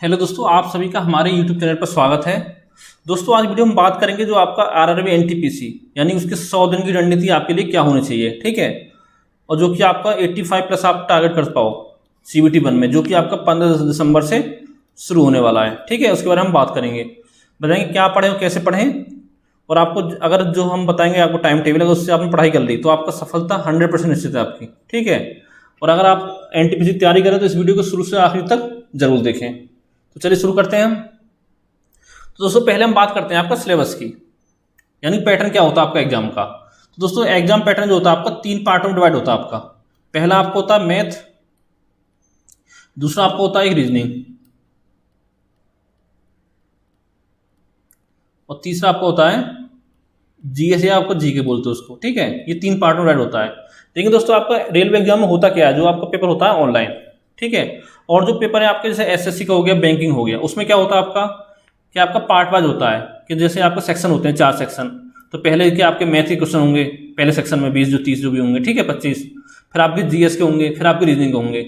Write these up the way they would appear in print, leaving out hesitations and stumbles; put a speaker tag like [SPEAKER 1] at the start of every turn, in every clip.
[SPEAKER 1] Hello दोस्तों, आप सभी का हमारे YouTube चैनल पर स्वागत है। दोस्तों, आज वीडियो में बात करेंगे जो आपका आरआरबी एनटीपीसी यानी उसके 100 दिन की रणनीति आपके लिए क्या होनी चाहिए, ठीक है। और जो कि आपका 85 प्लस आप टारगेट कर पाओ सीबीटी 1 में, जो कि आपका 15 दिसंबर से शुरू होने वाला है, ठीक है। उसके बारे में हम बात करेंगे, बताएंगे क्या पढ़ें और कैसे पढ़ें। और आपको अगर जो हम बताएंगे आपको टाइम टेबल, अगर उससे आपने पढ़ाई कर ली तो आपका सफलता 100% निश्चित है आपकी, ठीक है। और अगर आप एनटीपीसी की तैयारी करें तो इस वीडियो को शुरू से आखिर तक जरूर देखें। तो चलिए शुरू करते हैं हम। तो दोस्तों, पहले हम बात करते हैं आपका सिलेबस की, यानी पैटर्न क्या होता है आपका एग्जाम का। तो दोस्तों, एग्जाम पैटर्न जो होता है आपका 3 पार्टों में डिवाइड होता है आपका। पहला आपको होता है मैथ, दूसरा आपको होता है एक रीजनिंग, और तीसरा आपको होता है जीएस या आपको जीके बोलते हैं उसको, ठीक है। ये 3 पार्ट में डिवाइड होता है। लेकिन दोस्तों, आपका रेलवे एग्जाम में होता क्या है, जो आपका पेपर होता है ऑनलाइन, ठीक है। और जो पेपर है आपके जैसे एसएससी का हो गया, बैंकिंग हो गया, उसमें क्या होता है आपका कि आपका पार्ट वाइज होता है कि जैसे आपका सेक्शन होते हैं 4 सेक्शन। तो पहले के आपके मैथ के क्वेश्चन होंगे पहले सेक्शन में 20 जो 30 जो भी होंगे, ठीक है, 25। फिर आपके जीएस के होंगे, फिर आपके रीजनिंग के होंगे।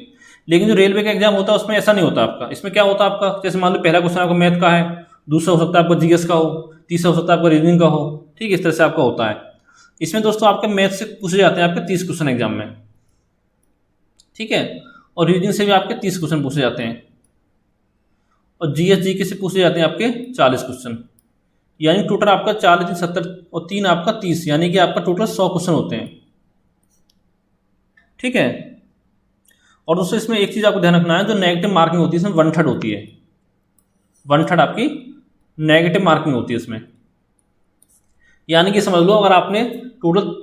[SPEAKER 1] लेकिन जो रेलवे का एग्जाम होता है उसमें ऐसा नहीं होता आपका। इसमें क्या होता है आपका, जैसे मान लो पहला क्वेश्चन आपका मैथ का है, दूसरा हो सकता है आपका जीएस का हो, तीसरा हो सकता है आपका रीजनिंग का हो, ठीक है। इस तरह से आपका होता है। इसमें दोस्तों आपके मैथ से पूछे जाते हैं आपके 30 क्वेश्चन एग्जाम में, ठीक है। और रीजनिंग से भी आपके 30 क्वेश्चन पूछे जाते हैं, और जीएस जीके से पूछे जाते हैं आपके 40 क्वेश्चन। यानी टोटल आपका 40 3 70 और 3 आपका 30, यानी कि आपका टोटल 100 क्वेश्चन होते हैं, ठीक है। और दोस्तों, इसमें एक चीज आपको ध्यान रखना है, जो नेगेटिव मार्किंग होती है इसमें 1/3 होती है। 1/3 आपकी नेगेटिव मार्किंग होती है इसमें। यानी कि समझ लो, अगर आपने टोटल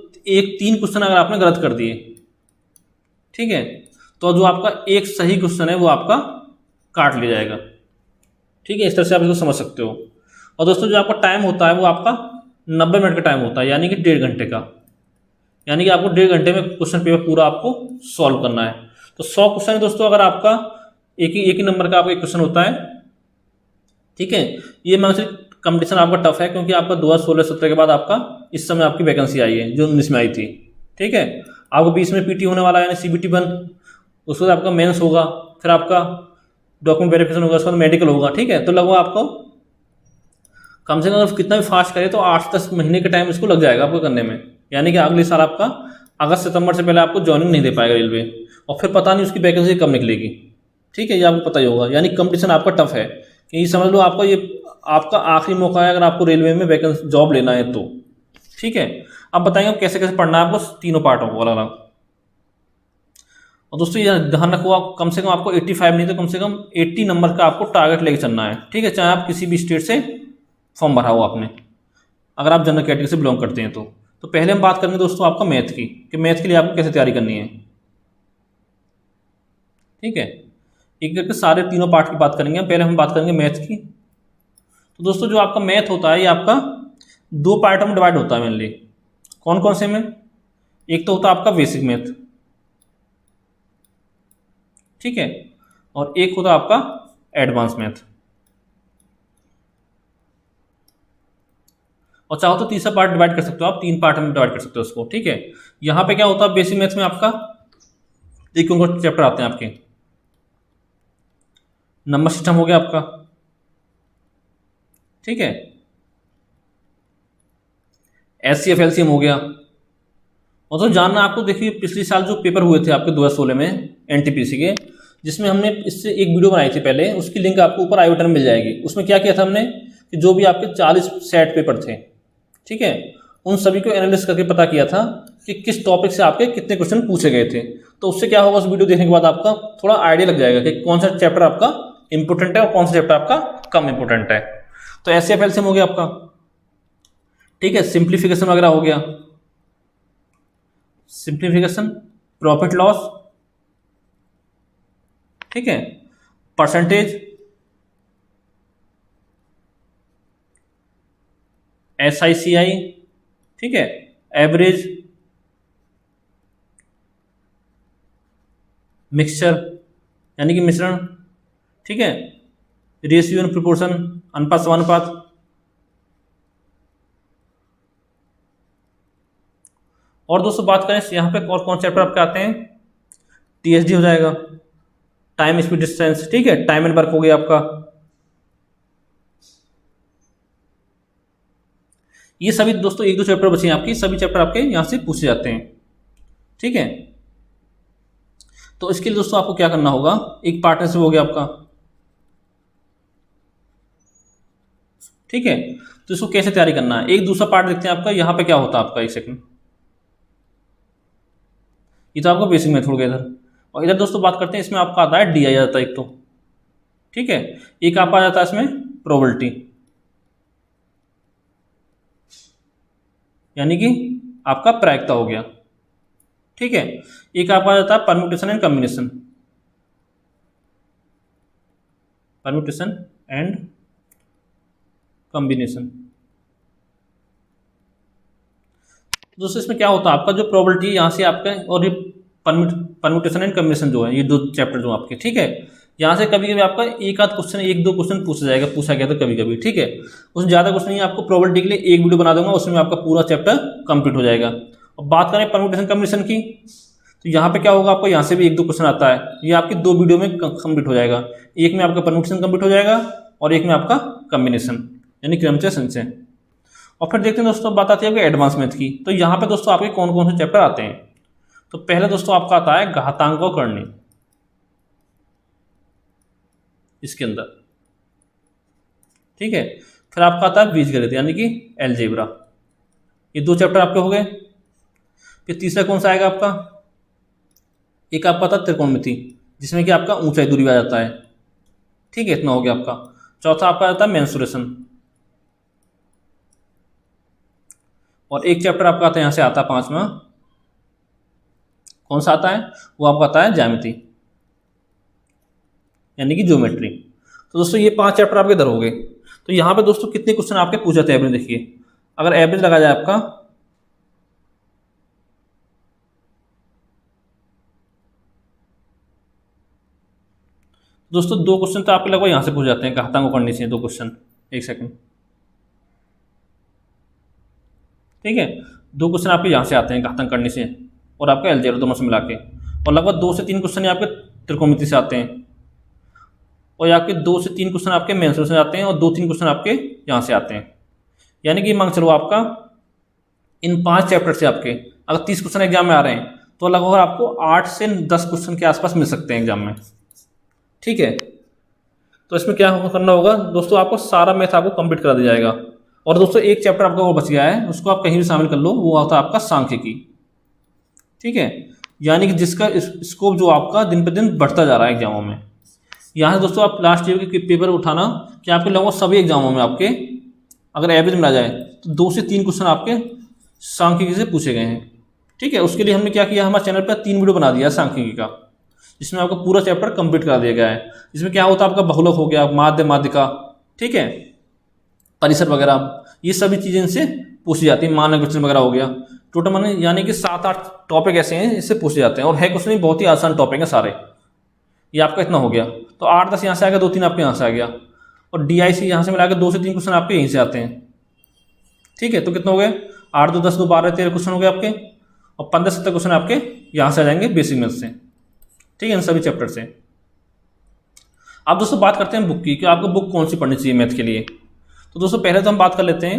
[SPEAKER 1] 3 क्वेश्चन अगर आपने गलत कर दिए, ठीक है, तो जो आपका एक सही क्वेश्चन है वो आपका काट लिया जाएगा, ठीक है। इस तरह से आप इसको समझ सकते हो। और दोस्तों, जो आपका टाइम होता है वो आपका 90 मिनट का टाइम होता है, यानी कि 1.5 घंटे का। यानी कि आपको 1.5 घंटे में क्वेश्चन पेपर पूरा आपको सॉल्व करना है। तो 100 क्वेश्चन है दोस्तों, अगर आपका एक ही नंबर का आपका एक क्वेश्चन होता है, ठीक है। ये मैं कंपटीशन आपका टफ है, क्योंकि आपका 2016-17 के बाद आपका इस समय आपकी वैकेंसी आई है जो 19 में आई थी, ठीक है। आपको 20 में पीटी होने वाला है, यानी सीबीटी 1। उसके बाद आपका मेंस होगा, फिर आपका डॉक्यूमेंट वेरिफिकेशन होगा, उसके बाद मेडिकल होगा, ठीक है। तो लगभग आपको कम से कम अगर कितना भी फास्ट करे तो 8 से 10 महीने का टाइम इसको लग जाएगा आपको करने में। यानी कि अगले साल आपका अगस्त सितंबर से पहले आपको ज्वाइनिंग नहीं दे पाएगा रेलवे, और फिर पता नहीं उसकी वैकेंसी कब निकलेगी, ठीक है। ये आपको पता ही होगा। यानी कंपटीशन आपका टफ है, कि ये समझ लो आपका ये आपका आखिरी मौका है अगर आपको रेलवे में वैकेंसी जॉब लेना है तो, ठीक है। अब बताएंगे कैसे कैसे पढ़ना है आपको तीनों पार्टों को अलग अलग। और दोस्तों, ये ध्यान रखो, आप कम से कम आपको 85 नहीं तो कम से कम 80 नंबर का आपको टारगेट लेके चलना है, ठीक है। चाहे आप किसी भी स्टेट से फॉर्म भरा हो आपने, अगर आप जनरल कैटेगरी से बिलोंग करते हैं तो पहले हम बात करेंगे दोस्तों आपका मैथ की, कि मैथ के लिए आपको कैसे तैयारी करनी है, ठीक है। एक करके सारे तीनों पार्ट की बात करेंगे। पहले हम बात करेंगे मैथ की। तो दोस्तों, जो आपका मैथ होता है ये आपका 2 पार्टों में डिवाइड होता है मेनली। कौन कौन से में? एक तो होता है आपका बेसिक मैथ, ठीक है, और एक होता है आपका एडवांस मैथ। और चाहो तो तीसरा पार्ट डिवाइड कर सकते हो आप, 3 पार्ट में डिवाइड कर सकते हो उसको, ठीक है। यहाँ पे क्या होता है बेसिक मैथ्स में आपका एक चैप्टर आते हैं आपके, नंबर सिस्टम हो गया आपका, ठीक है, एचसीएफ एलसीएम हो गया। और तो जानना आपको, देखिए पिछले साल जो पेपर हुए थे आपके 2016 में एनटीपीसी के, जिसमें हमने इससे एक वीडियो बनाई थी पहले, उसकी लिंक आपको ऊपर आई बटन में मिल जाएगी। उसमें क्या किया था हमने कि जो भी आपके 40 सेट पेपर थे, ठीक है, उन सभी को एनालिसिस करके पता किया था कि किस टॉपिक से आपके कितने क्वेश्चन पूछे गए थे। तो उससे क्या होगा, उस वीडियो देखने के बाद आपका थोड़ा आइडिया लग जाएगा कि कौन सा चैप्टर आपका इंपोर्टेंट है और कौन सा चैप्टर आपका कम इंपोर्टेंट है। तो एचसीएफ एलसीएम हो गया आपका, ठीक है, सिंप्लीफिकेशन वगैरह हो गया, सिंप्लीफिकेशन, प्रॉफिट लॉस, ठीक है, परसेंटेज, SICI, ठीक है, एवरेज, मिक्सचर यानी कि मिश्रण, ठीक है, रेशियो एंड प्रोपोर्शन, अनुपात समानुपात। और दोस्तों बात करें यहाँ पे और कौन चैप्टर आपके आते हैं, टीएसडी हो जाएगा, टाइम स्पीड डिस्टेंस, ठीक है, टाइम एंड वर्क हो गया आपका। ये सभी दोस्तों एक दो चैप्टर बचे हैं आपकी, सभी चैप्टर आपके यहां से पूछे जाते हैं, ठीक है। तो इसके लिए दोस्तों आपको क्या करना होगा, एक पार्टनरशिप हो गया आपका, ठीक है। तो इसको कैसे तैयारी करना है, एक दूसरा पार्ट देखते हैं आपका, यहाँ पे क्या होता है आपका, एक सेकंड। ये तो आपका बेसिक मेथड हो गया इधर, और इधर दोस्तों बात करते हैं, इसमें आपका आता है DI आता है एक तो, ठीक है। एक आपका आ जाता है इसमें प्रोबेबिलिटी, यानी कि आपका प्रायिकता हो गया, ठीक है। एक आपका आ जाता है permutation and combination, permutation and combination. दोस्तों इसमें क्या होता है आपका, जो प्रोबेबिलिटी यहाँ से आपका, और ये परम्यूटेशन एंड कॉम्बिनेशन जो है, ये दो चैप्टर जो आपके, ठीक है। यहाँ से कभी कभी आपका एक आध क्वेश्चन, एक दो क्वेश्चन पूछा गया था कभी कभी, ठीक है। उसमें ज़्यादा क्वेश्चन नहीं, आपको प्रोबेबिलिटी के लिए एक वीडियो बना दूंगा, उसमें आपका पूरा चैप्टर कंप्लीट हो जाएगा। और बात करें परम्यूटेशन कॉम्बिनेशन की, तो यहाँ पे क्या होगा, आपको यहाँ से भी एक दो क्वेश्चन आता है, ये आपकी दो वीडियो में कंप्लीट हो जाएगा। एक में आपका परम्यूटेशन कंप्लीट हो जाएगा और एक में आपका कॉम्बिनेशन यानी क्रमचय संचय। और फिर देखते हैं दोस्तों, बात आती है आपके एडवांस मैथ की। तो यहाँ पे दोस्तों आपके कौन कौन से चैप्टर आते हैं। तो पहले दोस्तों आपका आता है घातांक और करनी, इसके अंदर, ठीक है। फिर आपका आता है बीजगणित यानी कि अलजेब्रा, ये दो चैप्टर आपके हो गए। फिर तीसरा कौन सा आएगा आपका, एक आपका आता है त्रिकोणमिति, जिसमें कि आपका ऊंचाई दूरी आ जाता है, ठीक है, इतना हो गया आपका। चौथा आपका आता है मेंसुरेशन, और एक चैप्टर आपका आता है, यहाँ से आता है पांचवा, कौन सा आता है, वो आपका आता है ज्यामिति यानी कि ज्योमेट्री। तो दोस्तों ये 5 चैप्टर आपके इधर हो गए। तो यहाँ पे दोस्तों कितने क्वेश्चन आपके पूछे थे एवरेज, देखिए अगर एवरेज लगा जाए आपका, दोस्तों 2 क्वेश्चन तो आपके लगभग यहाँ से पूछ जाते हैं, घातांक को करने से 2 क्वेश्चन, एक सेकंड, ठीक है। 2 क्वेश्चन आपके यहाँ से आते हैं घातांक करने से, और आपका अलजेब्रा दोनों से मिला के, और लगभग 2 से 3 क्वेश्चन आपके त्रिकोणमिति से आते हैं, और आपके 2 से 3 क्वेश्चन आपके मेंसुरेशन से आते हैं, और 2-3 क्वेश्चन आपके यहाँ से आते हैं। यानी कि मांग चलो आपका इन 5 चैप्टर से आपके अगर 30 क्वेश्चन एग्जाम में आ रहे हैं, तो लगभग आपको 8 से 10 क्वेश्चन के आसपास मिल सकते हैं एग्जाम में, ठीक है। तो इसमें क्या करना होगा दोस्तों, आपको सारा मैथ आपको कंप्लीट करा दिया जाएगा। और दोस्तों एक चैप्टर आपका वो बच गया है, उसको आप कहीं भी शामिल कर लो, वो आता है आपका सांख्यिकी, ठीक है। यानी कि जिसका स्कोप जो आपका दिन पे दिन बढ़ता जा रहा है एग्जामों में। यहाँ से दोस्तों आप लास्ट ईयर के पेपर उठाना कि आपके लगभग सभी एग्जामों में आपके अगर एवरेज मिला जाए तो 2 से 3 क्वेश्चन आपके सांख्यिकी से पूछे गए हैं, ठीक है। उसके लिए हमने क्या किया, हमारे चैनल पर 3 वीडियो बना दिया सांख्यिकी का, जिसमें आपका पूरा चैप्टर कंप्लीट करा दिया गया है। इसमें क्या होता है, आपका बहुलक हो गया, माध्य माध्यिका, ठीक है, परिसर वगैरह, ये सभी चीज़ें इनसे पूछी जाती है, मानक विचलन वगैरह हो गया। टोटल माने यानी कि 7-8 टॉपिक ऐसे हैं इससे पूछे जाते हैं, और है क्वेश्चन भी बहुत ही आसान टॉपिक है सारे। ये आपका इतना हो गया, तो 8-10 यहाँ से आ गया, 2-3 आपके यहाँ से आ गया, और DIC यहाँ से मिला के 2 से 3 क्वेश्चन आपके यहीं से आते हैं, ठीक है। तो कितना हो गए, 8 2 10 2 12 13 क्वेश्चन हो गए आपके, और 15-17 क्वेश्चन आपके यहाँ से आ जाएंगे बेसिक मैथ से, ठीक है, इन सभी चैप्टर से। अब दोस्तों बात करते हैं बुक की, कि आपको बुक कौन सी पढ़नी चाहिए मैथ के लिए। तो दोस्तों पहले तो हम बात कर लेते हैं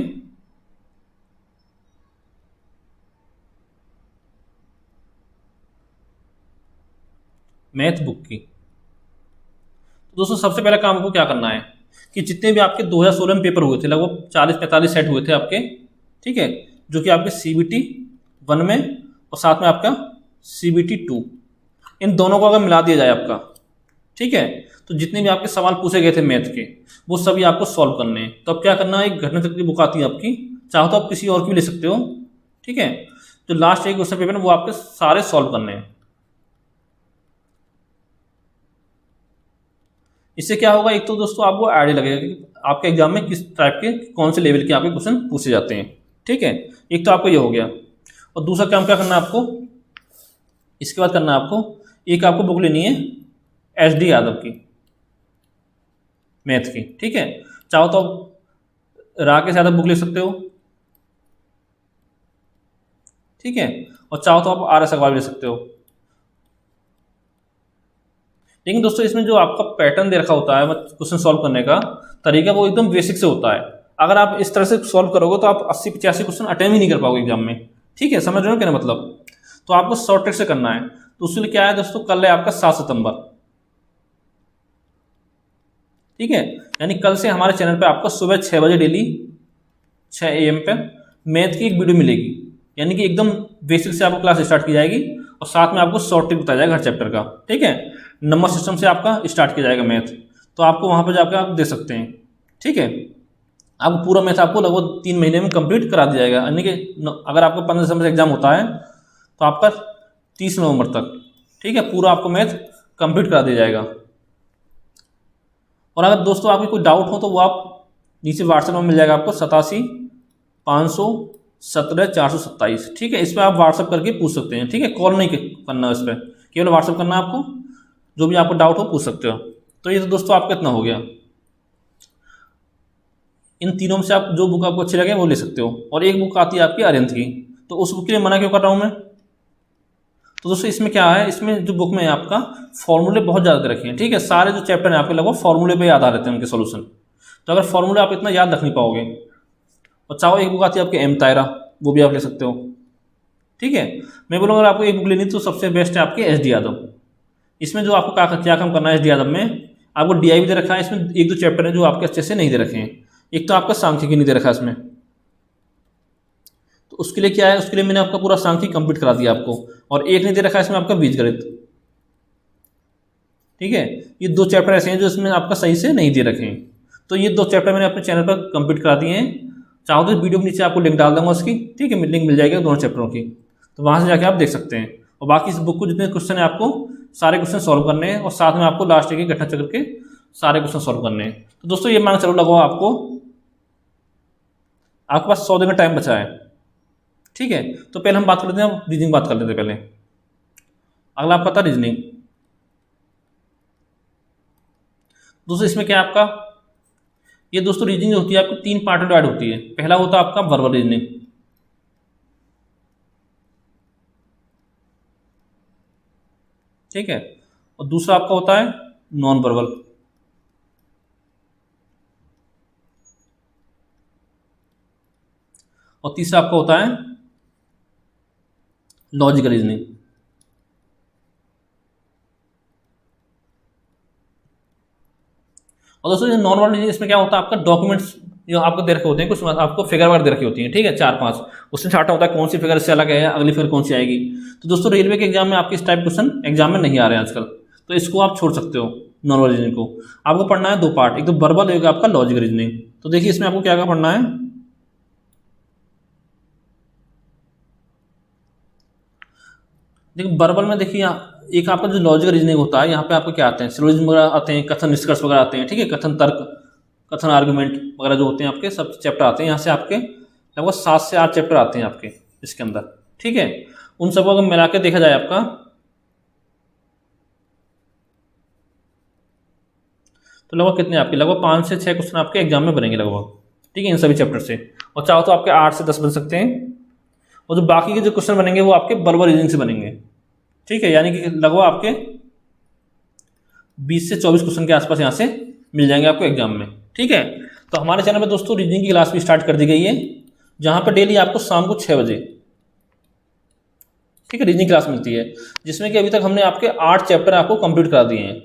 [SPEAKER 1] मैथ बुक की। तो दोस्तों सबसे पहला काम आपको क्या करना है कि जितने भी आपके 2016 में पेपर हुए थे, लगभग 40-45 सेट हुए थे आपके, ठीक है, जो कि आपके CBT 1 में और साथ में आपका CBT 2, इन दोनों को अगर मिला दिया जाए आपका, ठीक है, तो जितने भी आपके सवाल पूछे गए थे मैथ के वो सभी आपको सॉल्व करने हैं। तो अब क्या करना है, एक घटना चक्र की बुक आती है आपकी, चाहो तो आप किसी और की भी ले सकते हो, ठीक है। जो लास्ट एक क्वेश्चन पेपर है वो आपके सारे सॉल्व करने हैं। इससे क्या होगा, एक तो दोस्तों आपको आइडिया लगेगा कि आपके एग्जाम में किस टाइप के कौन से लेवल के आपके क्वेश्चन पूछे जाते हैं, ठीक है। एक तो आपको ये हो गया, और दूसरा काम क्या करना है आपको, इसके बाद करना है आपको, एक आपको बुक लेनी है SD यादव की मैथ की, ठीक है। चाहो तो राकेश यादव बुक ले सकते हो, ठीक है, और चाहो तो आप RS अग्रवाल ले सकते हो। लेकिन दोस्तों इसमें जो आपका पैटर्न दे रखा होता है क्वेश्चन सॉल्व करने का तरीका, वो एकदम बेसिक से होता है। अगर आप इस तरह से सॉल्व करोगे तो आप 80-85 क्वेश्चन अटेम्प्ट ही नहीं कर पाओगे एग्जाम में। ठीक है, समझ रहे हो क्या मतलब। तो आपको शॉर्ट ट्रिक से करना है। तो उसके लिए क्या है दोस्तों, कल है आपका 7 सितंबर। ठीक है, यानी कल से हमारे चैनल पे आपको सुबह 6 बजे डेली 6 AM पे मैथ की एक वीडियो मिलेगी। यानी कि एकदम बेसिक से आपको क्लास स्टार्ट की जाएगी और साथ में आपको शॉर्ट ट्रिक बताया जाएगा हर चैप्टर का। ठीक है, नंबर सिस्टम से आपका स्टार्ट किया जाएगा मैथ, तो आपको वहाँ पर जाकर आप दे सकते हैं। ठीक है, आपको पूरा मैथ आपको लगभग 3 महीने में कंप्लीट करा दिया जाएगा। यानी कि अगर आपको 15 दिसंबर से एग्जाम होता है तो आपका 30 नवंबर तक, ठीक है, पूरा आपको मैथ कंप्लीट करा दिया जाएगा। और अगर दोस्तों आपकी कोई डाउट हो तो वो आप नीचे व्हाट्सएप में मिल जाएगा आपको 87-517-427। ठीक है, इस पर आप व्हाट्सएप करके पूछ सकते हैं। ठीक है, कॉल नहीं करना है, इस पर केवल व्हाट्सएप करना है आपको, जो भी आपको डाउट हो पूछ सकते हो। तो ये तो दोस्तों आपका इतना हो गया। इन तीनों में से आप जो बुक आपको अच्छी लगे वो ले सकते हो। और एक बुक आती है आपकी अरिहंत की, तो उस बुक के लिए मना क्यों कर रहा हूँ मैं। तो दोस्तों इसमें क्या है, इसमें जो बुक में है आपका फॉर्मूले बहुत ज़्यादा रखे हैं। ठीक है, सारे जो चैप्टर हैं आपके लगभग फॉर्मूले पे आधारित हैं उनके सॉल्यूशन। तो अगर फॉर्मूले आप इतना याद रख नहीं पाओगे, और चाहो एक बुक आती है आपकी एम तायरा, वो भी आप ले सकते हो। ठीक है, मैं बोलूँगा अगर आपको एक बुक लेनी तो सबसे बेस्ट है आपके SD यादव। इसमें जो आपको क्या काम करना है SD यादव में, आपको DI भी दे रखा है। इसमें 1-2 चैप्टर हैं जो आपके अच्छे से नहीं दे रखे हैं। एक तो आपका सांख्यिकी नहीं दे रखा इसमें, तो उसके लिए क्या है, उसके लिए मैंने आपका पूरा सांख्यिकी कंप्लीट करा दिया आपको। और एक नहीं दे रखा है इसमें आपका बीजगणित। ठीक है, ये 2 चैप्टर ऐसे हैं जो इसमें आपका सही से नहीं दे रखे हैं। तो ये 2 चैप्टर मैंने अपने चैनल पर कंप्लीट करा दिए हैं। चाहो तो वीडियो के नीचे आपको लिंक डाल दूंगा उसकी। ठीक है, लिंक मिल जाएगी दोनों चैप्टरों की, तो वहाँ से जाके आप देख सकते हैं। और बाकी इस बुक को जितने क्वेश्चन है आपको सारे क्वेश्चन सॉल्व करने हैं, और साथ में आपको लास्ट की घटना चक्र के सारे क्वेश्चन सॉल्व करने हैं। तो दोस्तों ये मान चलो लगभग आपके पास 100 दिन का टाइम बचा है। ठीक है, तो पहले हम बात कर लेते हैं, रीजनिंग बात कर लेते हैं पहले। अगला आपका था रीजनिंग। दोस्तों इसमें क्या है आपका, ये दोस्तों रीजनिंग होती है आपको 3 पार्ट में डिवाइड होती है। पहला होता है आपका वर्बल रीजनिंग। ठीक है, और दूसरा आपका होता है नॉन वर्बल। और तीसरा आपका होता है लॉजिकल रीजनिंग। और दोस्तों नॉन वर्बल रीजनिंग, इसमें क्या होता है आपका डॉक्यूमेंट्स जो आपको दे रखे होते हैं, कुछ आपको फिगर वगैरह दे रखी होती हैं। ठीक है, 4-5 उसमें छाटा होता है कौन सी फिगर इससे अलग है, अगली फिगर कौन सी आएगी। तो दोस्तों रेलवे के एग्जाम में आपके इस टाइप क्वेश्चन एग्जाम में नहीं आ रहे हैं आजकल, तो इसको आप छोड़ सकते हो। नॉन वर्बल रीजनिंग को आपको पढ़ना है 2 पार्ट, एक तो वर्बल, एक आपका लॉजिकल रीजनिंग। तो देखिए इसमें आपको क्या क्या पढ़ना है। देखिए वर्बल में देखिए एक आपका जो लॉजिकल रीजनिंग होता है, यहाँ पे आपको क्या आते हैं, सिलोजिज्म वगैरह आते हैं, कथन निष्कर्ष वगैरह आते हैं। ठीक है, कथन तर्क, कथन आर्गुमेंट वगैरह जो होते हैं आपके सब चैप्टर आते हैं। यहाँ से आपके लगभग 7 से 8 चैप्टर आते हैं आपके इसके अंदर। ठीक है, उन सबको अगर मिला के देखा जाए आपका, तो लगभग कितने आपके लगभग 5 से 6 क्वेश्चन आपके एग्जाम में बनेंगे लगभग। ठीक है, इन सभी चैप्टर से। और चाहो तो आपके 8 से 10 बन सकते हैं। और जो बाकी के जो क्वेश्चन बनेंगे वो आपके वर्बल रीजनिंग से बनेंगे। ठीक है, यानी कि लगभग आपके 20 से 24 क्वेश्चन के आसपास यहाँ से मिल जाएंगे आपको एग्जाम में। ठीक है, तो हमारे चैनल पे दोस्तों रीजनिंग की क्लास भी स्टार्ट कर दी गई है, जहाँ पर डेली आपको शाम को 6 बजे, ठीक है, रीजनिंग क्लास मिलती है, जिसमें कि अभी तक हमने आपके 8 चैप्टर आपको कंप्लीट करा दिए हैं।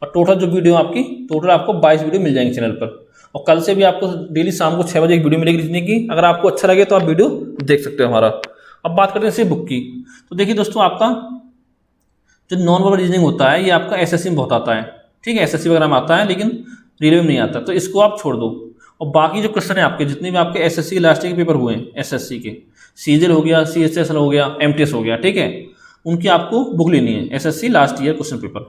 [SPEAKER 1] और टोटल जो वीडियो आपकी टोटल आपको 22 वीडियो मिल जाएंगे चैनल पर। और कल से भी आपको डेली शाम को 6 बजे एक वीडियो मिलेगी रीजनिंग की। अगर आपको अच्छा लगे तो आप वीडियो देख सकते हो हमारा। अब बात करते हैं इसी बुक की। तो देखिए दोस्तों आपका जो नॉन वर्बल रीजनिंग होता है ये आपका SSC में बहुत आता है। ठीक है, SSC वगैरह में आता है, लेकिन रेलवे में नहीं आता, तो इसको आप छोड़ दो। और बाकी जो क्वेश्चन है आपके जितने भी आपके SSC के लास्ट के पेपर हुए हैं, SSC के CGL हो गया, CHSL हो गया, MTS हो गया, ठीक है, उनकी आपको बुक लेनी है, SSC last year question paper.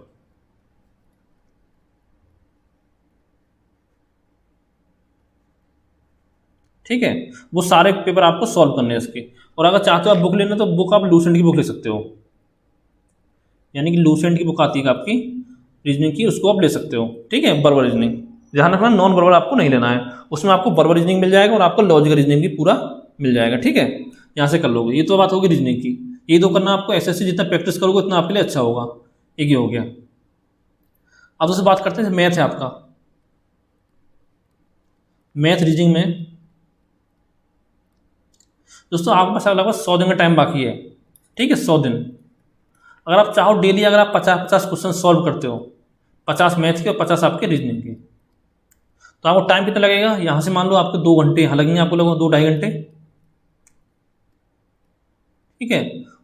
[SPEAKER 1] ठीक है, वो सारे पेपर आपको सॉल्व करने हैं इसके। और अगर चाहते हो आप बुक लेना तो बुक आप लूसेंट की बुक ले सकते हो, यानी कि लूसेंट की बुक आती है आपकी रीजनिंग की, उसको आप ले सकते हो। ठीक है, वर्बल रीजनिंग ध्यान रखना, नॉन वर्बल आपको नहीं लेना है। उसमें आपको वर्बल रीजनिंग मिल जाएगा और आपको लॉजिकल रीजनिंग भी पूरा मिल जाएगा। ठीक है, यहाँ से कर लोगे। ये तो बात होगी रीजनिंग की। ये तो करना आपको SSC जितना प्रैक्टिस करोगे उतना आपके लिए अच्छा होगा। एक ये हो गया। अब दोस्तों बात करते हैं मैथ है आपका। मैथ रीजनिंग में दोस्तों आपके पास लगभग 100 दिन का टाइम बाकी है, ठीक है, 100 दिन। अगर आप चाहो डेली अगर आप 50-50 क्वेश्चन सॉल्व करते हो, 50 मैथ के और 50 आपके रीजनिंग के, तो आपको टाइम कितना लगेगा? यहाँ से मान लो आपके 2 घंटे यहाँ लगेंगे, आपको लगभग 2-2.5 घंटे, ठीक है,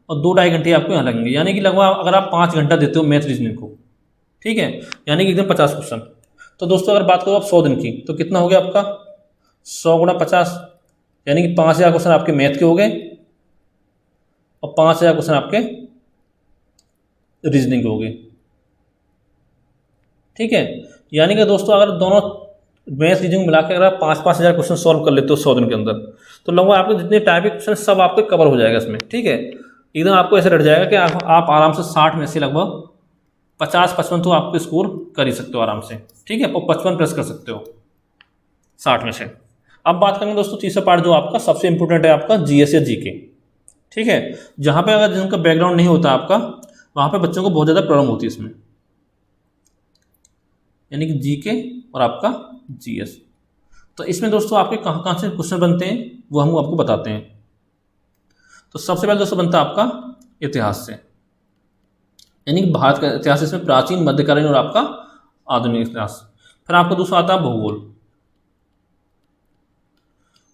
[SPEAKER 1] और 2-2.5 घंटे आपको यहाँ लगेंगे। यानी कि लगभग अगर आप 5 घंटा देते हो मैथ रीजनिंग को, ठीक है, यानी कि एकदम 50 क्वेश्चन। तो दोस्तों अगर बात करो आप 100 दिन की, तो कितना हो गया आपका 100 × 50, यानी कि 5000 क्वेश्चन आपके मैथ के हो गए और 5000 क्वेश्चन आपके रीजनिंग के हो गए, ठीक है। यानी कि दोस्तों अगर दोनों मैथ रीजनिंग मिला के अगर आप 5-5 हज़ार क्वेश्चन सॉल्व कर लेते हो 100 दिन के अंदर, तो लगभग आपके जितने टाइप के क्वेश्चन सब आपके कवर हो जाएगा इसमें, ठीक है। एकदम आपको ऐसे रट जाएगा कि आप आराम से 60 में से लगभग 50-55 तो आपको स्कोर कर ही सकते हो आराम से, ठीक है, 55 प्लस कर सकते हो 60 में से। अब बात करेंगे दोस्तों तीसरा पार्ट जो आपका सबसे इंपॉर्टेंट है, आपका जीएस या जीके, ठीक है, जहाँ पे अगर जिनका बैकग्राउंड नहीं होता आपका, वहाँ पे बच्चों को बहुत ज़्यादा प्रॉब्लम होती है इसमें, यानी कि जीके और आपका जीएस। तो इसमें दोस्तों आपके कहाँ कहाँ से क्वेश्चन बनते हैं वो हम आपको बताते हैं। तो सबसे पहले दोस्तों बनता है आपका इतिहास से, यानी कि भारत का इतिहास, इसमें प्राचीन, मध्यकालीन और आपका आधुनिक इतिहास। फिर आपका दूसरा आता है भूगोल,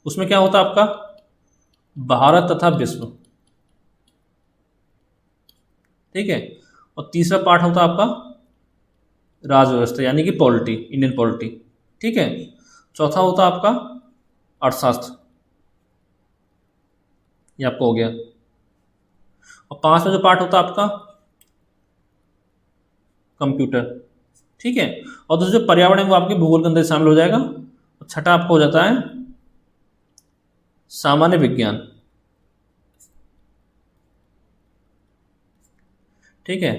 [SPEAKER 1] उसमें क्या होता है आपका भारत तथा विश्व, ठीक है, और तीसरा पार्ट होता है आपका राज व्यवस्था, यानी कि पॉलिटी, इंडियन पॉलिटी, ठीक है। चौथा होता है आपका अर्थशास्त्र, ये आपका हो गया। और पांचवा जो पार्ट होता है आपका कंप्यूटर, ठीक है। और दूसरा जो पर्यावरण है वो आपके भूगोल के अंदर शामिल हो जाएगा। और छठा आपका हो जाता है सामान्य विज्ञान, ठीक है।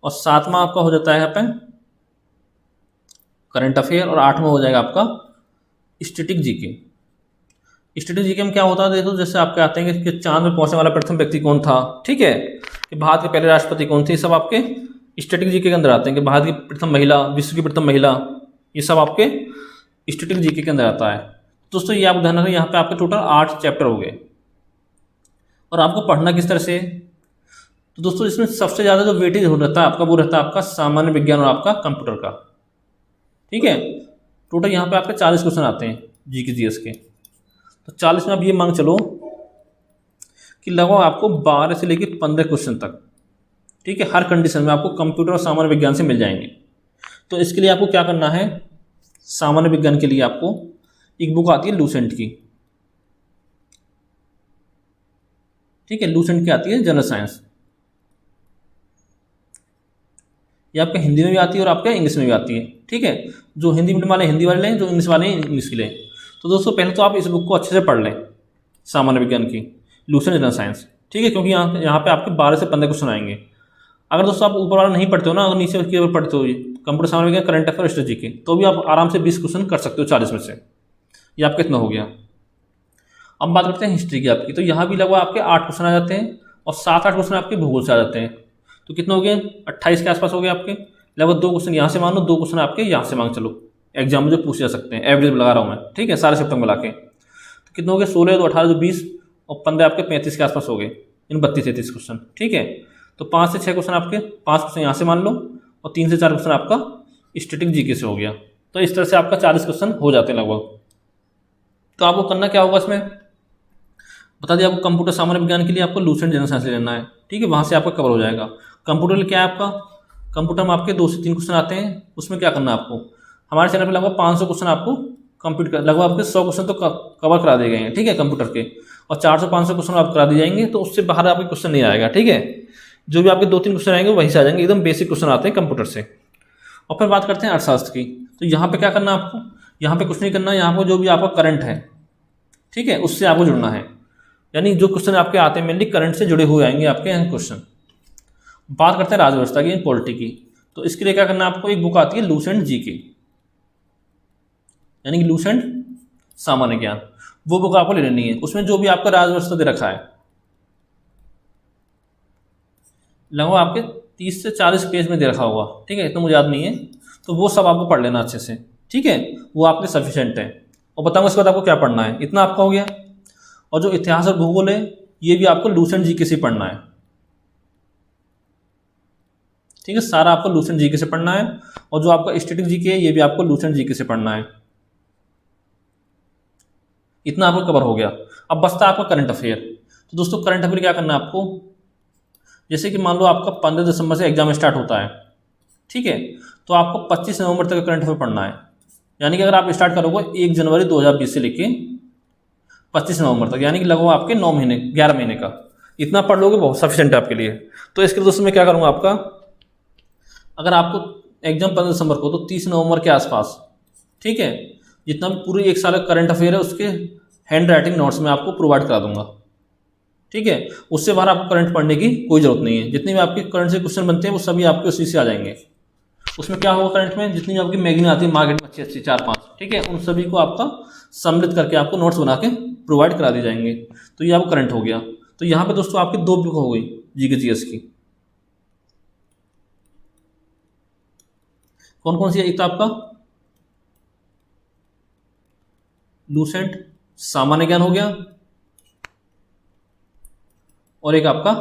[SPEAKER 1] और सातवां आपका हो जाता है यहाँ पे करंट अफेयर, और आठवां हो जाएगा आपका स्टैटिक जीके। स्टैटिक जीके में क्या होता है देखो, जैसे आपके आते हैं कि चांद में पहुंचने वाला प्रथम व्यक्ति कौन था, ठीक है, कि भारत के पहले राष्ट्रपति कौन थे, सब आपके स्टैटिक जीके के अंदर आते हैं। कि भारत की प्रथम महिला, विश्व की प्रथम महिला, ये सब आपके स्टैटिक जीके के अंदर आता है। दोस्तों ये आप ध्यान रखें, यहाँ पे आपके टोटल 8 चैप्टर हो गए। और आपको पढ़ना किस तरह से, तो दोस्तों इसमें सबसे ज़्यादा जो वेटेज हो रहता है आपका वो रहता है आपका सामान्य विज्ञान और आपका कंप्यूटर का, ठीक है। टोटल यहाँ पे आपके 40 क्वेश्चन आते हैं जीके जीएस के। तो 40 में आप ये मांग चलो कि लगभग आपको 12 से लेकर 15 क्वेश्चन तक, ठीक है, हर कंडीशन में आपको कंप्यूटर और सामान्य विज्ञान से मिल जाएंगे। तो इसके लिए आपको क्या करना है, सामान्य विज्ञान के लिए आपको एक बुक आती है लूसेंट की, ठीक है, लूसेंट की आती है जनरल साइंस। ये आपके हिंदी में भी आती है और आपके इंग्लिश में भी आती है, ठीक है। जो हिंदी मीडियम वाले हिंदी वाले लें, जो इंग्लिश वाले इंग्लिश की लें। तो दोस्तों पहले तो आप इस बुक को अच्छे से पढ़ लें, सामान्य विज्ञान की लूसेंट जनरल साइंस, ठीक है, क्योंकि यहाँ पे आपके 12 से 15 क्वेश्चन आएंगे। अगर दोस्तों आप ऊपर वाला नहीं पढ़ते हो ना, अगर नीचे की ओर पढ़ते हो कंप्यूटर सामान्य विज्ञान, करंट अफेयर, स्ट्रेटजी के, तो भी आप आराम से 20 क्वेश्चन कर सकते हो 40 में से। ये आपका कितना हो गया। अब बात करते हैं हिस्ट्री की आपकी। तो यहाँ भी लगभग आपके 8 क्वेश्चन आ जाते हैं और 7-8 क्वेश्चन आपके भूगोल से आ जाते हैं। तो कितना हो गया, 28 के आसपास हो गया आपके। लगभग 2 क्वेश्चन यहाँ से मान लो, 2 क्वेश्चन आपके यहाँ से मांग चलो, एग्जाम में जो पूछे जा सकते हैं, एवरेज लगा रहा हूँ मैं, ठीक है, सारे सप्ताह मिला के। तो कितना हो गया, 16, 2 18, 20 और 15 आपके 35 के आसपास हो गए, इन 32-33 क्वेश्चन, ठीक है। तो 5 से 6 क्वेश्चन आपके, 5 क्वेश्चन यहाँ से मान लो और 3 से 4 क्वेश्चन आपका स्टैटिक जीके से हो गया। तो इस तरह से आपका 40 क्वेश्चन हो जाते हैं लगभग। तो आपको करना क्या होगा, इसमें बता दिया आपको कंप्यूटर सामान्य विज्ञान के लिए आपको लूसेंट जनरल साइंस लेना है, ठीक है, वहाँ से आपका कवर हो जाएगा। कंप्यूटर में क्या है आपका, कंप्यूटर में आपके 2 से 3 क्वेश्चन आते हैं। उसमें क्या करना है आपको, हमारे चैनल पे लगभग 500 क्वेश्चन आपको कंप्लीट कर, लगभग आपके 100 क्वेश्चन तो कवर करा दिए गए हैं, ठीक है, कंप्यूटर के, और 400-500 क्वेश्चन आप करा दिए जाएंगे। तो उससे बाहर आपके क्वेश्चन नहीं आएगा, ठीक है। जो भी आपके 2-3 क्वेश्चन आएंगे वहीं से आ जाएंगे, एकदम बेसिक क्वेश्चन आते हैं कंप्यूटर से। और फिर बात करते हैं अर्थशास्त्र की। तो यहाँ पे क्या करना है आपको, यहाँ पे कुछ नहीं करना है, यहाँ पर जो भी आपका करंट है, ठीक है, उससे आपको जुड़ना है। यानी जो क्वेश्चन आपके आते हैं मेनली करंट से जुड़े हुए आएंगे आपके यहाँ क्वेश्चन। बात करते हैं राजव्यवस्था की, पॉलिटी की। तो इसके लिए क्या करना है आपको, एक बुक आती है लूसेंट जीके, यानी कि लूसेंट सामान्य ज्ञान, वो बुक आपको ले लेनी है। उसमें जो भी आपका राजव्यवस्था दे रखा है, लगभग आपके 30 से 40 पेज में दे रखा होगा, ठीक है, इतना मुझे याद नहीं है। तो वो सब आपको पढ़ लेना अच्छे से, ठीक है, वो आपके सफिशिएंट है। और बताऊंगा इसके बाद आपको क्या पढ़ना है, इतना आपका हो गया। और जो इतिहास और भूगोल है ये भी आपको लूसेंट जीके से पढ़ना है, ठीक है, सारा आपको लूसेंट जीके से पढ़ना है। और जो आपका स्टैटिक जीके है ये भी आपको लूसेंट जीके से पढ़ना है। इतना आपको कवर हो गया। अब बचता है आपका करंट अफेयर। तो दोस्तों करंट अफेयर क्या करना है आपको, जैसे कि मान लो आपका 15 दिसंबर से एग्जाम स्टार्ट होता है, ठीक है, तो आपको 25 नवंबर तक करंट अफेयर पढ़ना है। यानी कि अगर आप स्टार्ट करोगे 1 जनवरी 2020 से लेके 25 नवंबर तक, यानी कि लगभग आपके 9 महीने 11 महीने का, इतना पढ़ लोगे बहुत सफिशिएंट है आपके लिए। तो इसके लिए दोस्तों मैं क्या करूँगा आपका, अगर आपको एग्जाम 15 दिसंबर को, तो 30 नवंबर के आसपास, ठीक है, जितना भी पूरे एक साल का करंट अफेयर है उसके हैंड राइटिंग नोट्स में आपको प्रोवाइड करा दूंगा, ठीक है। उससे बाहर आपको करंट पढ़ने की कोई जरूरत नहीं है। जितने भी आपके करंट से क्वेश्चन बनते हैं वो सभी आपके उसी से आ जाएंगे। उसमें क्या होगा, करंट में जितनी भी आपकी मैगजीन आती है मार्केट में अच्छी अच्छी 4-5, ठीक है, उन सभी को आपका सम्मिलित करके आपको नोट्स बना के प्रोवाइड करा दी जाएंगे। तो ये आपको करंट हो गया। तो यहाँ पे दोस्तों आपकी 2 बुक हो गई जीके जीएस की। कौन कौन सी है, एक तो आपका लूसेंट सामान्य ज्ञान हो गया, और एक आपका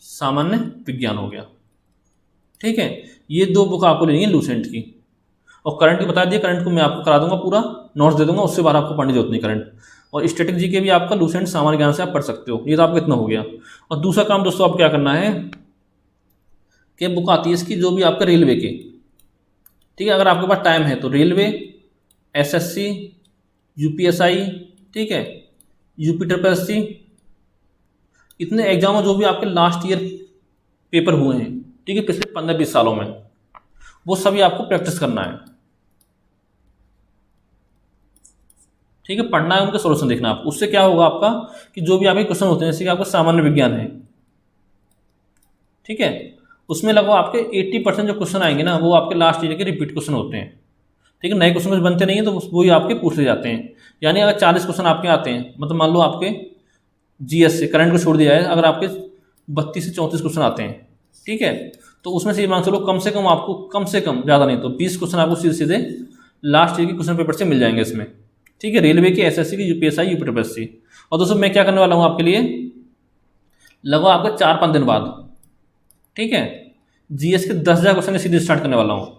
[SPEAKER 1] सामान्य विज्ञान हो गया, ठीक है। ये 2 बुक आपको लेनी है लूसेंट की। और करंट की बता दिए, करंट को मैं आपको करा दूंगा, पूरा नोट्स दे दूंगा, उससे बाहर आपको पढ़ने की जरूरत नहीं करंट। और स्टैटिक जीके भी आपका लूसेंट सामान्य ज्ञान से आप पढ़ सकते हो। ये तो आपको इतना हो गया। और दूसरा काम दोस्तों आप क्या करना है कि बुक आती है इसकी जो भी आपका रेलवे की, ठीक है, अगर आपके पास टाइम है तो रेलवे, एसएससी, यूपीएसआई, ठीक है, यूपी ट्रिपल एससी, इतने एग्जाम जो भी आपके लास्ट ईयर पेपर हुए हैं, ठीक है, पिछले 15-20 सालों में, वो सभी आपको प्रैक्टिस करना है, ठीक है, पढ़ना है, उनका सॉल्यूशन देखना है आपको। उससे क्या होगा आपका कि जो भी आपके क्वेश्चन होते हैं, जैसे कि आपका सामान्य विज्ञान है, ठीक है, उसमें लगभग आपके 80% जो क्वेश्चन आएंगे ना वो आपके लास्ट ईयर के रिपीट क्वेश्चन होते हैं, ठीक है, नए क्वेश्चन कुछ बनते नहीं है तो वही आपके पूछ ले जाते हैं। यानी अगर 40 क्वेश्चन आपके आते हैं, मतलब मान लो आपके जीएस से करंट को छोड़ दिया है, अगर आपके 32 से 34 क्वेश्चन आते हैं, ठीक है, तो उसमें से ये मान चलो कम से कम आपको, कम से कम, ज़्यादा नहीं तो 20 क्वेश्चन आपको सीधे सीधे लास्ट ईयर के क्वेश्चन पेपर से मिल जाएंगे इसमें, ठीक है, रेलवे के, एसएससी की, यूपीएसआई, यूपी ट्रिपल एससी। और दोस्तों मैं क्या करने वाला हूँ आपके लिए, लगभग आपका 4-5 दिन बाद, ठीक है, जीएस के 10,000 क्वेश्चन सीधे स्टार्ट करने वाला हूँ,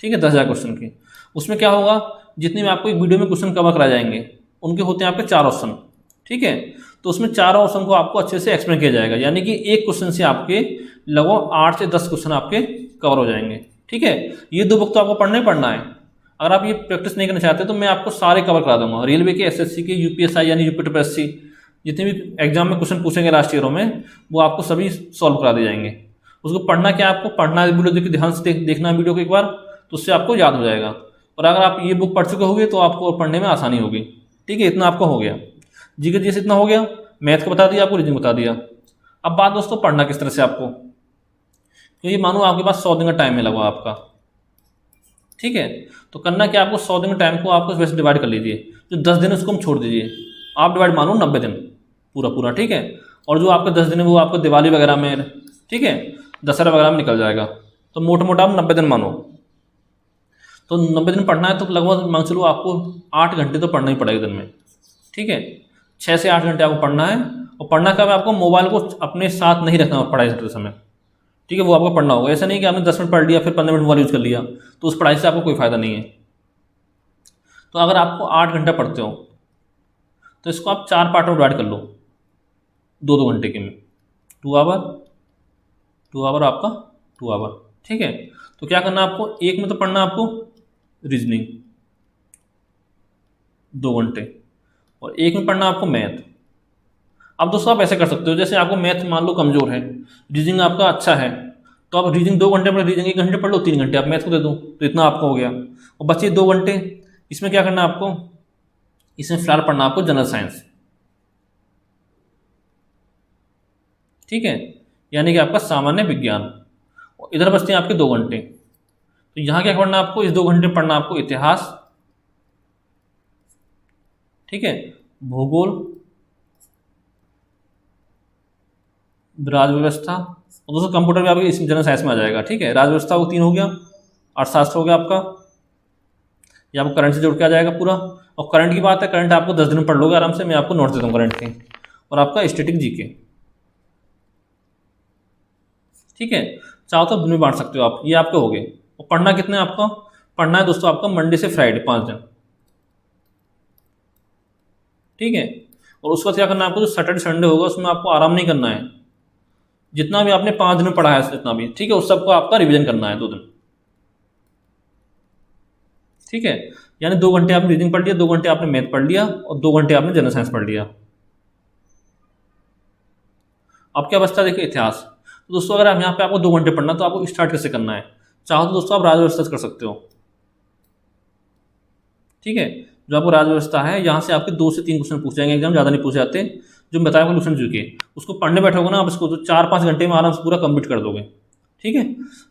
[SPEAKER 1] ठीक है, 10,000 क्वेश्चन की। उसमें क्या होगा, जितने भी आपको एक वीडियो में क्वेश्चन कवर कराए जाएंगे उनके होते हैं आपके 4 ऑप्शन, ठीक है, तो उसमें 4 ऑप्शन को आपको अच्छे से एक्सप्लेन किया जाएगा। यानी कि एक क्वेश्चन से आपके लगभग 8 से 10 क्वेश्चन आपके कवर हो जाएंगे, ठीक है। ये 2 बुक तो आपको पढ़ना ही पढ़ना है। अगर आप ये प्रैक्टिस नहीं करना चाहते तो मैं आपको सारे कवर करा दूंगा, रेलवे के, एसएससी के, यूपीएसआई यानी यूपी ट्रिपल एससी, जितने भी एग्जाम में क्वेश्चन पूछेंगे लास्ट ईयरों में वो आपको सभी सॉल्व करा दिए जाएंगे। उसको पढ़ना क्या, आपको पढ़ना है, वीडियो देखिए, ध्यान से देखना वीडियो को एक बार, तो उससे आपको याद हो जाएगा। और अगर आप ये बुक पढ़ चुके होंगे तो आपको पढ़ने में आसानी होगी, ठीक है। इतना आपका हो गया, जीके जैसे इतना हो गया, मैथ का बता दिया आपको, रीजनिंग बता दिया। अब बात दोस्तों पढ़ना किस तरह से आपको, क्योंकि मानो आपके पास 100 दिन का टाइम है लगभग आपका, ठीक है, तो करना क्या, आपको 100 दिन के टाइम को आपको वैसे डिवाइड कर लीजिए। जो 10 दिन है उसको हम छोड़ दीजिए, आप डिवाइड मानो 90 दिन पूरा पूरा, ठीक है। और जो आपके 10 दिन है वो आपको दिवाली वगैरह में, ठीक है, दशहरा वगैरह में निकल जाएगा। तो मोटा मोटा आप 90 दिन मानो। तो 90 दिन पढ़ना है तो लगभग मान चलो आपको 8 घंटे तो पढ़ना ही पड़ेगा दिन में, ठीक है, 6 से 8 घंटे आपको पढ़ना है। और पढ़ना कब है, आपको मोबाइल को अपने साथ नहीं रखना पढ़ाई करते समय, ठीक है, वो आपको पढ़ना होगा। ऐसा नहीं कि आपने 10 मिनट पढ़ लिया फिर 15 मिनट मोबाइल यूज़ कर लिया, तो उस पढ़ाई से आपको कोई फायदा नहीं है। तो अगर आपको 8 घंटा पढ़ते हो तो इसको आप 4 पार्ट में डिवाइड कर लो, 2-2 घंटे के में, 2 आवर, 2 आवर आपका 2 आवर, ठीक है। तो क्या करना आपको, एक में तो पढ़ना आपको रीजनिंग 2 घंटे, और एक में पढ़ना आपको मैथ। अब दोस्तों आप ऐसे कर सकते हो, जैसे आपको मैथ मान लो कमजोर है, रीजनिंग आपका अच्छा है, तो आप रीजनिंग 2 घंटे पढ़ो, रीजनिंग 1 घंटे पढ़ लो, 3 घंटे आप मैथ को दे दो, तो इतना आपका हो गया। और बचे 2 घंटे, इसमें क्या करना आपको, इसमें फिलहाल पढ़ना आपको जनरल साइंस, ठीक है, यानी कि आपका सामान्य विज्ञान। इधर बचते हैं आपके 2 घंटे, तो यहाँ क्या पढ़ना आपको, इस 2 घंटे पढ़ना आपको इतिहास, ठीक है, भूगोल, राज व्यवस्था, और दोस्तों कंप्यूटर भी आपके इस जनरल साइंस में आ जाएगा, ठीक है। राजव्यवस्था वो 3 हो गया, अर्थशास्त्र हो गया आपका, ये आपको करंट से जुड़ के आ जाएगा पूरा। और करंट की बात है, करंट आपको 10 दिन में पढ़ लोगे आराम से, मैं आपको नोट देता हूँ करंट के। और आपका स्टैटिक जीके, ठीक है, चाहो तो दिन में बांट सकते हो आप, ये आपके हो गए। और पढ़ना कितने आपको पढ़ना है दोस्तों, आपका मंडे से फ्राइडे 5 दिन, ठीक है। और उसके बाद क्या करना है आपको, जो सैटरडे संडे होगा उसमें आपको आराम नहीं करना है, जितना भी आपने 5 दिन में पढ़ा है जितना भी, ठीक है, उस सबको आपका रिवीजन करना है 2 दिन, ठीक है। यानी 2 घंटे आपने रीजनिंग पढ़ लिया, 2 घंटे आपने मैथ पढ़ लिया और 2 घंटे आपने जनरल साइंस पढ़ लिया। अब क्या बचता है, देखिए इतिहास। तो दोस्तों अगर आप यहाँ पे आपको 2 घंटे पढ़ना, तो आपको स्टार्ट कैसे करना है, चाहो तो दोस्तों आप राजव्यवस्था कर सकते हो, ठीक है। जो आपको राजव्यवस्था है, यहाँ से आपके 2 से 3 क्वेश्चन पूछ जाएंगे, एग्जाम ज़्यादा नहीं पूछे जाते, जो बताया आपको लूसेंट जीके, उसको पढ़ने बैठोगे ना आप, इसको तो 4-5 घंटे में आराम से पूरा कंप्लीट कर दोगे, ठीक है।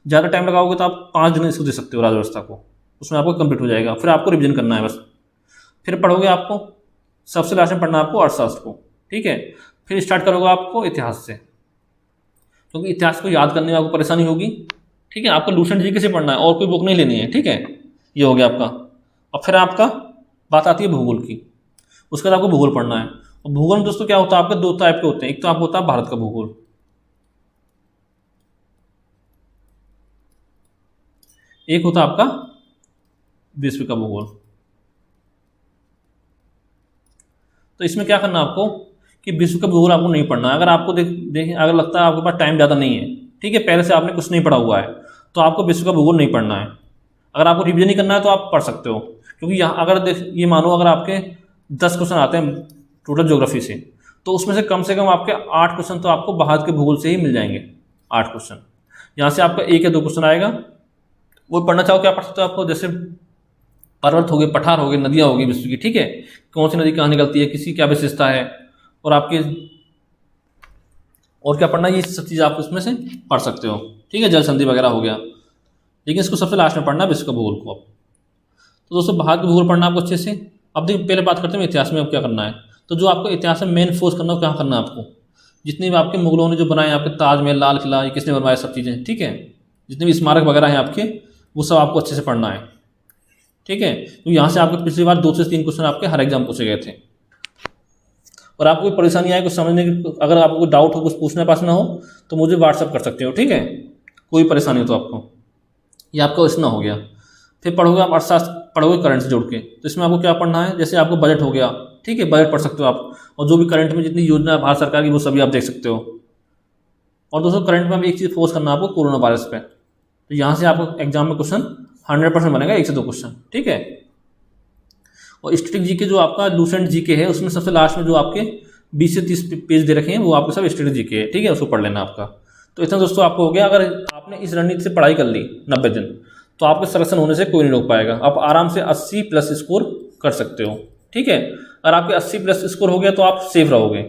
[SPEAKER 1] ज़्यादा टाइम लगाओगे तो आप 5 दिन इसको दे सकते हो राजव्यवस्था को, उसमें आपको कंप्लीट हो जाएगा। फिर आपको रिविजन करना है बस, फिर पढ़ोगे आपको सबसे लास्ट में पढ़ना है आपको अर्थशास्त्र को, ठीक है। फिर स्टार्ट करोगे आपको इतिहास से, क्योंकि इतिहास को याद करने में आपको परेशानी होगी, ठीक है। आपको लूसेंट जीके से पढ़ना है और कोई बुक नहीं लेनी है, ठीक है। ये हो गया आपका। और फिर आपका बात आती है भूगोल की, उसके बाद आपको भूगोल पढ़ना है। और भूगोल में दोस्तों क्या होता है, आपके 2 टाइप के होते हैं, एक तो आपको होता है भारत का भूगोल, एक होता है आपका विश्व का भूगोल। तो इसमें क्या करना है आपको कि विश्व का भूगोल आपको नहीं पढ़ना है। अगर आपको देखें अगर लगता है आपके पास टाइम ज़्यादा नहीं है, ठीक है, पहले से आपने कुछ नहीं पढ़ा हुआ है, तो आपको विश्व का भूगोल नहीं पढ़ना है। अगर आपको रिविजन नहीं करना है तो आप पढ़ सकते हो, क्योंकि यहाँ अगर ये मानो अगर आपके 10 क्वेश्चन आते हैं टोटल ज्योग्राफी से, तो उसमें से कम आपके 8 क्वेश्चन तो आपको भारत के भूगोल से ही मिल जाएंगे। 8 क्वेश्चन, यहाँ से आपका 1 या 2 क्वेश्चन आएगा, वो पढ़ना चाहो क्या पढ़ सकते हो आपको, जैसे पर्वत हो गए, पठार हो गए, नदियाँ होगी विश्व की, ठीक है, कौन सी नदी कहाँ निकलती है, किसी क्या विशेषता है, और आपके और क्या पढ़ना, ये सब चीज़ आप इसमें से पढ़ सकते हो, ठीक है। जल संधि वगैरह हो गया, लेकिन इसको सबसे लास्ट में पढ़ना विश्व का भूगोल को। तो दोस्तों भारत का भूगोल पढ़ना आपको अच्छे से। अब देखिए पहले बात करते हैं इतिहास में अब क्या करना है। तो जो आपको इतिहास में मेन फोर्स करना हो, क्या करना है आपको, जितने भी आपके मुगलों ने जो बनाए, आपके ताजमहल, लाल किला, ये किसने बनवाया, सब चीज़ें, ठीक है, जितने भी स्मारक वगैरह हैं आपके, वो सब आपको अच्छे से पढ़ना है, ठीक है। तो यहाँ से आपको पिछली बार 2 से 3 क्वेश्चन आपके हर एग्जाम पूछे गए थे। और आपको कोई परेशानी आए, कुछ समझने की, अगर आपको कोई डाउट हो, कुछ पूछने पास ना हो, तो मुझे व्हाट्सअप कर सकते हो, ठीक है, कोई परेशानी हो तो आपको। ये आपका इतना हो गया। फिर पढ़ोगे आप अर्थशास्त्र, पढ़ोगे करंट से जोड़ के, तो इसमें आपको क्या पढ़ना है, जैसे आपको बजट हो गया, ठीक है, बजट पढ़ सकते हो आप, और जो भी करंट में जितनी योजना है भारत सरकार की, वो सभी आप देख सकते हो। और दोस्तों करंट में अब एक चीज़ फोर्स करना है आपको, कोरोना वायरस पे। तो यहाँ से आपको एग्जाम में क्वेश्चन 100% बनेगा, 1 से 2 क्वेश्चन, ठीक है। और स्टैटिक जीके जो आपका लूसेंट जीके है, उसमें सबसे लास्ट में जो आपके 20 से 30 पेज दे रखे हैं, वो आपके सब स्टैटिक जीके है, ठीक है, उसको पढ़ लेना आपका। तो इतना दोस्तों आपको हो गया। अगर आपने इस रणनीति से पढ़ाई कर ली 90 दिन, तो आपके सिलेक्शन होने से कोई नहीं रोक पाएगा। आप आराम से 80+ स्कोर कर सकते हो, ठीक है। अगर आपके 80+ स्कोर हो गया तो आप सेफ रहोगे।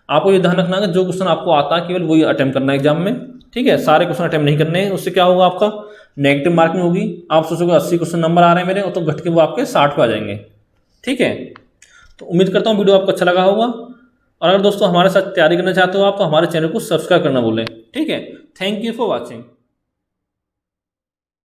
[SPEAKER 1] आपको ये ध्यान रखना है कि जो क्वेश्चन आपको आता है केवल वही अटेम्प्ट करना है एग्जाम में, ठीक है, सारे क्वेश्चन अटेम्प्ट नहीं करने हैं। उससे क्या होगा, आपका नेगेटिव मार्किंग होगी। आप सोचोगे 80 क्वेश्चन नंबर आ रहे हैं मेरे, तो घट के वो आपके 60 पे आ जाएंगे, ठीक है। तो उम्मीद करता हूँ वीडियो आपको अच्छा लगा होगा। और अगर दोस्तों हमारे साथ तैयारी करना चाहते हो आप, तो हमारे चैनल को सब्सक्राइब करना भूलें, ठीक है। Thank you for watching.